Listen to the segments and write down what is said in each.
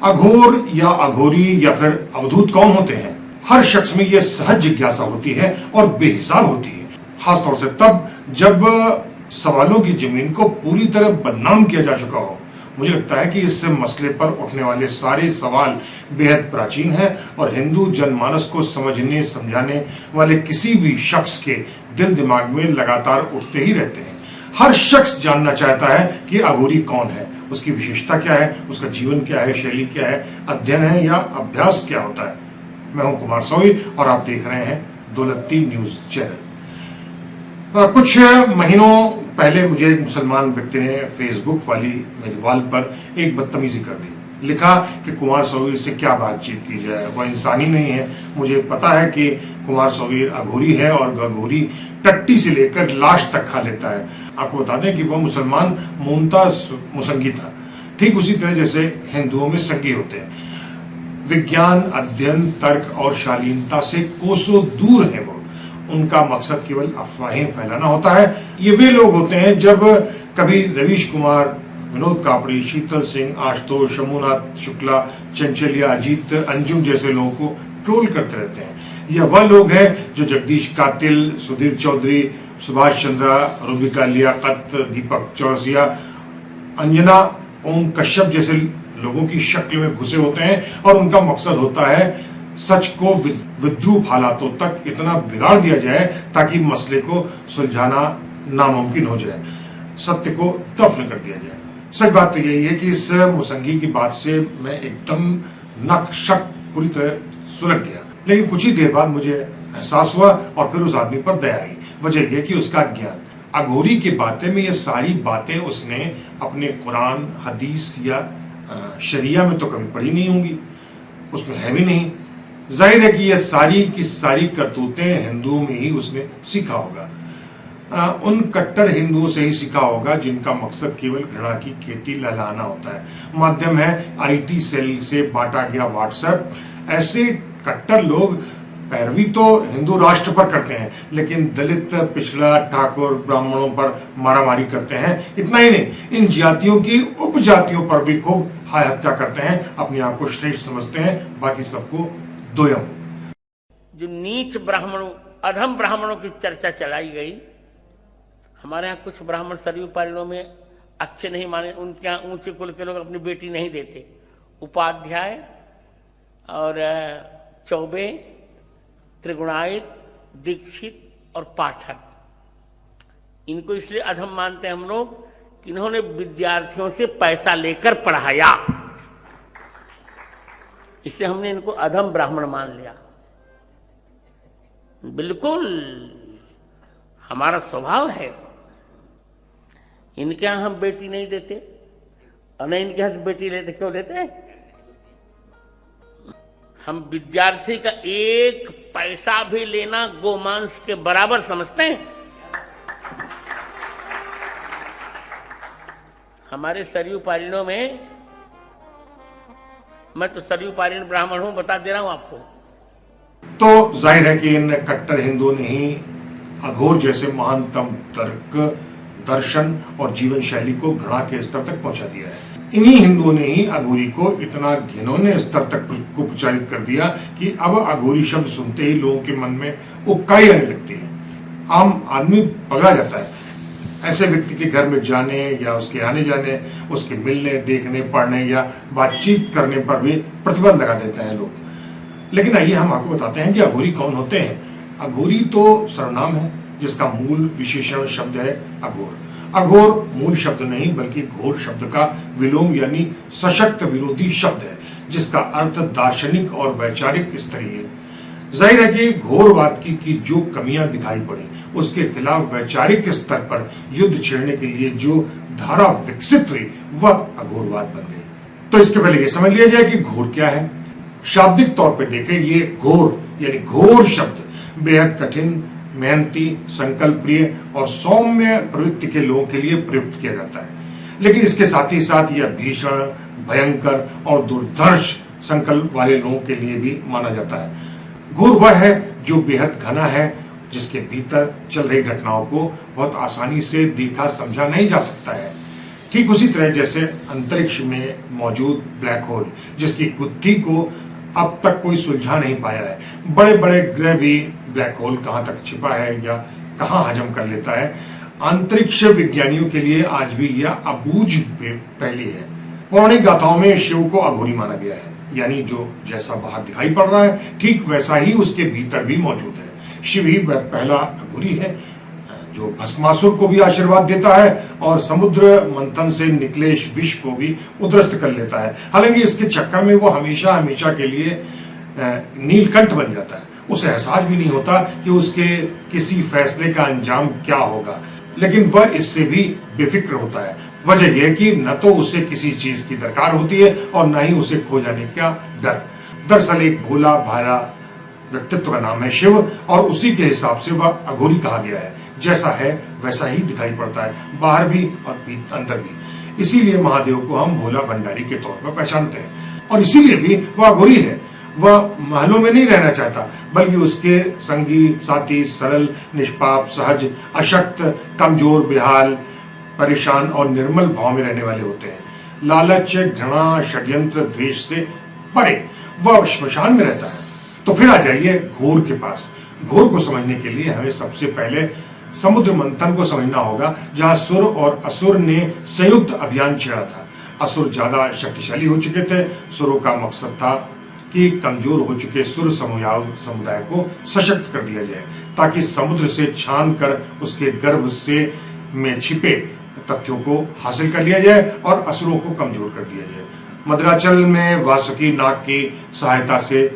अघोर या अघोरी या फिर अवधूत कौन होते हैं? हर शख्स में यह सहज जिज्ञासा होती है और बेहिसाब होती है, खासतौर से तब जब सवालों की जमीन को पूरी तरह बदनाम किया जा चुका हो। मुझे लगता है कि इस मसले पर उठने वाले सारे सवाल बेहद प्राचीन हैं और हिंदू जनमानस को समझने समझाने वाले किसी भी शख्स के दिल दिमाग में लगातार उठते ही रहते हैं। हर शख्स जानना चाहता है कि अघोरी कौन है, उसकी विशेषता क्या है, उसका जीवन क्या है, शैली क्या है, अध्ययन है या अभ्यास क्या होता है। मैं हूं कुमार सोई और आप देख रहे हैं दौलती न्यूज चैनल। कुछ महीनों पहले मुझे एक मुसलमान व्यक्ति ने फेसबुक वाली मेरी वॉल पर एक बदतमीजी कर दी। लिखा कि कुमार सोवीर से क्या बातचीत की जाए, वह इंसान ही नहीं है। मुझे पता है कि कुमार सोवीर अघोरी है और अघोरी टट्टी से लेकर लाश तक खा लेता है। आपको बता दें कि वह मुसलमान मुमताज मुसंगी था, ठीक उसी तरह जैसे हिंदुओं में संगी होते हैं। विज्ञान, अध्ययन, तर्क और शालीनता से कोसों दूर है वो। उनका मकसद केवल अफवाहें फैलाना होता है। ये वे लोग होते हैं जब कभी रवीश कुमार, विनोद कापड़ी, शीतल सिंह, आशुतोष, शंभुनाथ शुक्ला, चंचलिया, अजीत, अंजुम जैसे लोगों को ट्रोल करते रहते हैं। यह वह लोग हैं जो जगदीश कातिल, सुधीर चौधरी, सुभाष चंद्रा, रूबिका लियाकत, दीपक चौरसिया, अंजना ओम कश्यप जैसे लोगों की शक्ल में घुसे होते हैं और उनका मकसद होता है सच को विद्रूप हालातों तक इतना बिगाड़ दिया जाए ताकि मसले को सुलझाना नामुमकिन हो जाए, सत्य को दफन कर दिया जाए। सच बात तो यही है कि इस मुसंगी की बात से मैं एकदम नक शक पूरी तरह सुलग गया, लेकिन कुछ ही देर बाद मुझे एहसास हुआ और फिर उस आदमी पर दया आई। वजह यह कि उसका ज्ञान। अघोरी की बातें में ये सारी बातें उसने अपने कुरान, हदीस या शरिया में तो कभी पढ़ी नहीं होंगी, उसमें है भी नहीं। जाहिर है कि ये सारी की सारी करतूतें हिंदुओं में ही उसने सीखा होगा, उन कट्टर हिंदुओं से ही सीखा होगा जिनका मकसद केवल घृणा की खेती लहलाना होता है। माध्यम है आईटी सेल से बांटा गया व्हाट्सएप। ऐसे कट्टर लोग पैरवी तो हिंदू राष्ट्र पर करते हैं, लेकिन दलित, पिछड़ा, ठाकुर, ब्राह्मणों पर मारामारी करते हैं। इतना ही नहीं, इन जातियों की उपजातियों पर भी खूब हाय हत्या करते हैं। अपने आप को श्रेष्ठ समझते हैं, बाकी सबको दोयम। जो नीच ब्राह्मणों, अधम ब्राह्मणों की चर्चा चलाई गई, हमारे यहाँ कुछ ब्राह्मण सरयू पारणों में अच्छे नहीं माने, उनके यहाँ ऊंचे कुल के लोग अपनी बेटी नहीं देते। उपाध्याय और चौबे, त्रिगुणायत, दीक्षित और पाठक, इनको इसलिए अधम मानते हैं हम लोग कि इन्होंने विद्यार्थियों से पैसा लेकर पढ़ाया, इसलिए हमने इनको अधम ब्राह्मण मान लिया। बिल्कुल हमारा स्वभाव है। इनके यहां हम बेटी नहीं देते और न इनके यहां से बेटी लेते। क्यों लेते हैं? हम विद्यार्थी का एक पैसा भी लेना गोमांस के बराबर समझते हैं। हमारे सरयू पारणों में, मैं तो सरयू पारण ब्राह्मण हूं, बता दे रहा हूं आपको। तो जाहिर है कि इन कट्टर हिंदुओं ने ही अघोर जैसे महानतम तर्क, दर्शन और जीवन शैली को घृणा के स्तर तक पहुंचा दिया है। इन्हीं हिंदुओं ने ही अघोरी को इतना घिनौने स्तर तक को प्रचारित कर दिया कि अब अघोरी शब्द सुनते ही लोगों के मन में उबकाई आने लगती है। आम आदमी पगला जाता है ऐसे व्यक्ति के घर में जाने या उसके आने जाने, उसके मिलने, देखने, पढ़ने या बातचीत करने पर भी प्रतिबंध लगा देते हैं लोग। लेकिन आइए हम आपको बताते हैं कि अघोरी कौन होते हैं। अघोरी तो सर्वनाम है जिसका मूल विशेषण शब्द है अघोर। अघोर मूल शब्द नहीं बल्कि घोर शब्द का विलोम यानी सशक्त विरोधी शब्द है, जिसका अर्थ दार्शनिक और वैचारिक स्तरीय है। जाहिर है कि घोरवाद की जो कमियां दिखाई पड़ी, उसके खिलाफ वैचारिक स्तर पर युद्ध छेड़ने के लिए जो धारा विकसित हुई वह अघोरवाद बन गई। तो इसके पहले यह समझ लिया जाए कि घोर क्या है। शाब्दिक तौर पर देखें, ये घोर यानी घोर शब्द बेहद कठिन, मेहनती, संकल्प प्रिय और सौम्य प्रवृत्ति के लोगों के लिए प्रयुक्त किया जाता है। लेकिन इसके साथ ही साथ यह भीषण, भयंकर और दुर्धर्ष संकल्प वाले लोगों के लिए भी माना जाता है। घोर वह है जो बेहद घना है, जिसके भीतर चल रही घटनाओं को बहुत आसानी से देखा समझा नहीं जा सकता है। ठीक उसी तरह जैसे अंतरिक्ष में मौजूद ब्लैक होल जिसकी गुत्थी को अब तक कोई सुलझा नहीं पाया है, बड़े बड़े ग्रह भी ब्लैक होल कहां तक छिपा है या कहां हजम कर लेता है, अंतरिक्ष विज्ञानियों के लिए आज भी यह अबूझ पहेली है। पौराणिक गाथाओं में शिव को अघोरी माना गया है, यानी जो जैसा बाहर दिखाई पड़ रहा है ठीक वैसा ही उसके भीतर भी मौजूद है। शिव ही वह पहला अघोरी है जो भस्मासुर को भी आशीर्वाद देता है और समुद्र मंथन से निकले विष को भी उद्रस्त कर लेता है। हालांकि इसके चक्कर में वो हमेशा हमेशा के लिए नीलकंठ बन जाता है। उसे एहसास भी नहीं होता कि उसके किसी फैसले का अंजाम क्या होगा, लेकिन वह इससे भी बेफिक्र होता है। वजह यह कि न तो उसे किसी चीज की दरकार होती है और न ही उसे खो जाने का डर। दरअसल एक भोला भाला व्यक्तित्व का नाम है शिव और उसी के हिसाब से वह अघोरी कहा गया है। जैसा है वैसा ही दिखाई पड़ता है, बाहर भी और अंदर भी। इसीलिए महादेव को हम भोला भंडारी के तौर पर पहचानते हैं और इसीलिए भी वह अघोरी है। वह महलों में नहीं रहना चाहता, बल्कि उसके संगी साथी सरल, निष्पाप, सहज, अशक्त, कमजोर, बेहाल, परेशान और निर्मल भाव में रहने वाले होते हैं। लालच, घृणा, षड्यंत्र, द्वेष से परे वह श्मशान में रहता है। तो फिर आ जाइए घोर के पास। घोर को समझने के लिए हमें सबसे पहले समुद्र मंथन को समझना होगा, जहां सुर और असुर ने संयुक्त अभियान छेड़ा था। असुर ज्यादा शक्तिशाली हो चुके थे। सुरों का मकसद था कि कमजोर हो चुके सुर समुदाय को सशक्त कर दिया जाए, ताकि समुद्र से छान कर उसके गर्भ से में छिपे तथ्यों को हासिल कर लिया जाए और असुरों को कमजोर कर दिया जाए। मद्राचल में वासुकी नाग की सहायता से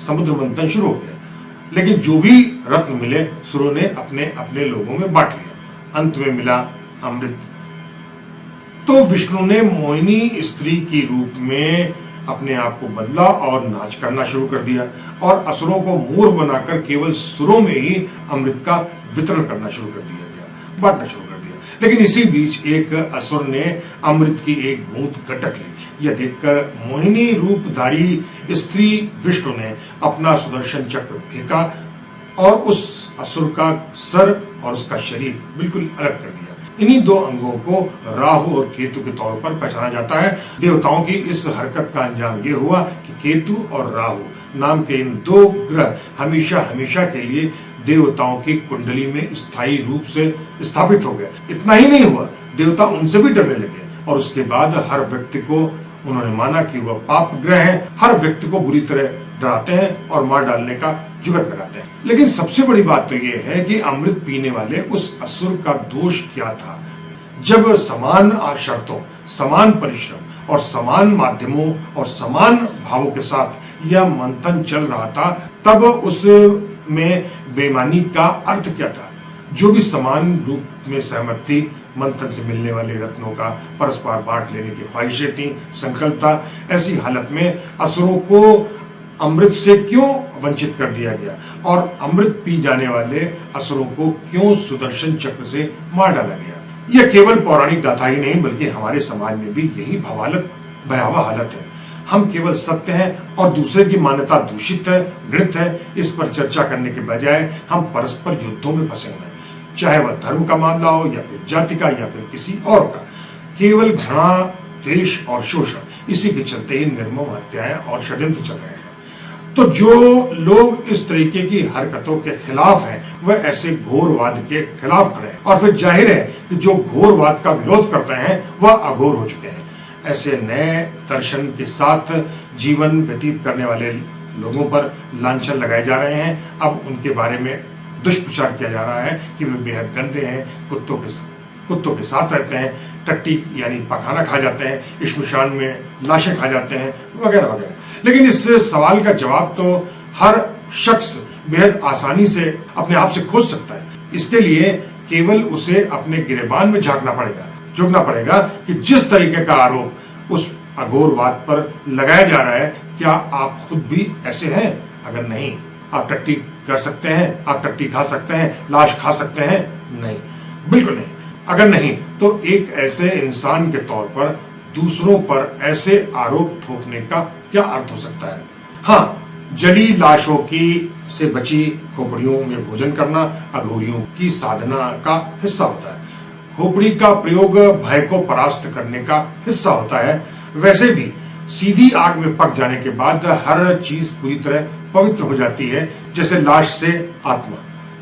समुद्र मंथन शुरू हो गया, लेकिन जो भी रत्न मिले सुरों ने अपने अपने लोगों में बांट लिया। अंत में मिला अमृत। तो विष्णु ने मोहिनी स्त्री की रूप में अपने आप को बदला और नाच करना शुरू कर दिया और असुरों को मोर बनाकर केवल सुरों में ही अमृत का वितरण करना शुरू कर दिया गया, बांटना शुरू कर दिया। लेकिन इसी बीच एक असुर ने अमृत की एक बूंद गटक ली। यह देखकर मोहिनी रूपधारी स्त्री विष्णु ने अपना सुदर्शन चक्र फेंका और उस असुर का सर और उसका शरीर बिल्कुल अलग कर दिया। इन्हीं दो अंगों को राहु और केतु के तौर पर पहचाना जाता है। देवताओं की इस हरकत का अंजाम यह हुआ कि केतु और राहु नाम के इन दो ग्रह हमेशा हमेशा के लिए देवताओं की कुंडली में स्थायी रूप से स्थापित हो गए। इतना ही नहीं हुआ, देवता उनसे भी डरने लगे और उसके बाद हर व्यक्ति को उन्होंने माना कि वह पाप ग्रह है। हर व्यक्ति को बुरी तरह डराते हैं और मार डालने का जुगत लगाते हैं। लेकिन सबसे बड़ी बात तो यह है कि अमृत पीने वाले उस असुर का दोष क्या था। जब समान शर्तों, समान परिश्रम और समान माध्यमों और समान भावों के साथ यह मंथन चल रहा था, तब उसमें बेईमानी का अर्थ क्या था। जो भी समान रूप में सहमत थी, मंथन से मिलने वाले रत्नों का परस्पर बांट लेने की ख्वाहिशें थी, संकल्प था। ऐसी हालत में असुरों को अमृत से क्यों वंचित कर दिया गया और अमृत पी जाने वाले असुरों को क्यों सुदर्शन चक्र से मार डाला गया। यह केवल पौराणिक गाथा ही नहीं, बल्कि हमारे समाज में भी यही भयावह हालत है। हम केवल सत्य हैं और दूसरे की मान्यता दूषित है, घृणित है, इस पर चर्चा करने के बजाय हम परस्पर युद्धों में फंसे हुए हैं, चाहे वह धर्म का मामला हो या फिर जाति का या फिर किसी और का। केवल घृणा, द्वेष और शोषण, इसी के चलते ही निर्मम हत्याएं और षड्यंत्र चल रहे हैं। तो जो लोग इस तरीके की हरकतों के खिलाफ हैं, वह ऐसे घोरवाद के खिलाफ खड़े हैं और फिर जाहिर है कि जो घोरवाद का विरोध करते हैं वह अघोर हो चुके हैं। ऐसे नए दर्शन के साथ जीवन व्यतीत करने वाले लोगों पर लांछन लगाए जा रहे हैं। अब उनके बारे में दुष्प्रचार किया जा रहा है कि वे बेहद गंदे हैं, कुत्तों के साथ रहते हैं, टट्टी यानी पखाना खा जाते हैं, श्मशान में लाशें खा जाते हैं, वगैरह वगैरह। लेकिन इस सवाल का जवाब तो हर शख्स बेहद आसानी से अपने आप से खोज सकता है। इसके लिए केवल उसे अपने गिरेबान में झुकना पड़ेगा कि जिस तरीके का आरोप उस अघोरवाद पर लगाया जा रहा है, क्या आप खुद भी ऐसे हैं? अगर नहीं, आप टट्टी कर सकते हैं, आप टट्टी खा सकते हैं, लाश खा सकते हैं? नहीं, बिल्कुल नहीं। अगर नहीं, तो एक ऐसे इंसान के तौर पर दूसरों पर ऐसे आरोप थोपने का क्या अर्थ हो सकता है? हाँ, जली लाशों की से बची खोपड़ियों में भोजन करना अघोरियों की साधना का हिस्सा होता है। खोपड़ी का प्रयोग भय को परास्त करने का हिस्सा होता है, वैसे भी सीधी आग में पक जाने के बाद हर चीज पूरी तरह पवित्र हो जाती है, जैसे लाश से आत्मा,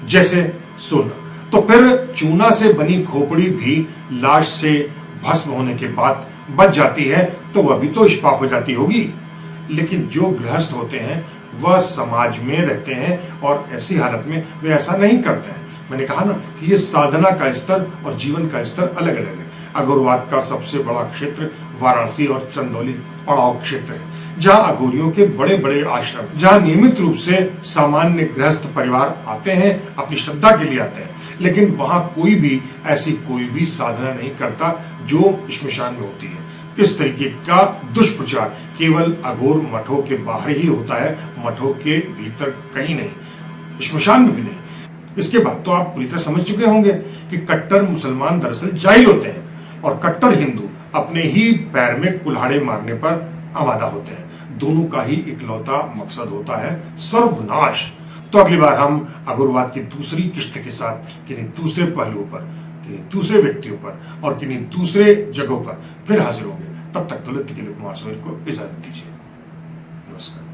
जैसे सोना। तो फिर चूना से बनी खोपड़ी भी लाश से भस्म होने के बाद बच जाती है, तो वह भी तो निष्पाप हो जाती होगी। लेकिन जो गृहस्थ होते हैं वह समाज में रहते हैं और ऐसी हालत में वे ऐसा नहीं करते हैं। मैंने कहा ना कि ये साधना का स्तर और जीवन का स्तर अलग अलग है। अघोरवाद का सबसे बड़ा क्षेत्र वाराणसी और चंदौली पड़ाव क्षेत्र है, जहां अघोरियों के बड़े बड़े आश्रम, जहां नियमित रूप से सामान्य गृहस्थ परिवार आते हैं, अपनी श्रद्धा के लिए आते हैं, लेकिन वहां कोई भी साधना नहीं करता जो श्मशान में होती है। इस तरीके का दुष्प्रचार केवल अघोर मठों के बाहर ही होता है, मठों के भीतर कहीं नहीं, श्मशान में भी नहीं। इसके बाद तो आप पूरी तरह समझ चुके होंगे कि कट्टर मुसलमान दरअसल जाहिल होते हैं और कट्टर हिंदू अपने ही पैर में कुल्हाड़े मारने पर आमादा होते हैं। दोनों का ही इकलौता मकसद होता है सर्वनाश। तो अगली बार हम अघोरवाद की दूसरी किस्त के साथ किन्हीं दूसरे पहलुओं पर, किन्हीं दूसरे व्यक्तियों पर और किन्हीं दूसरे जगहों पर फिर हाजिर होंगे। तब तक दौलत के लिए कुमार सोहेल को इजाजत दीजिए। नमस्कार।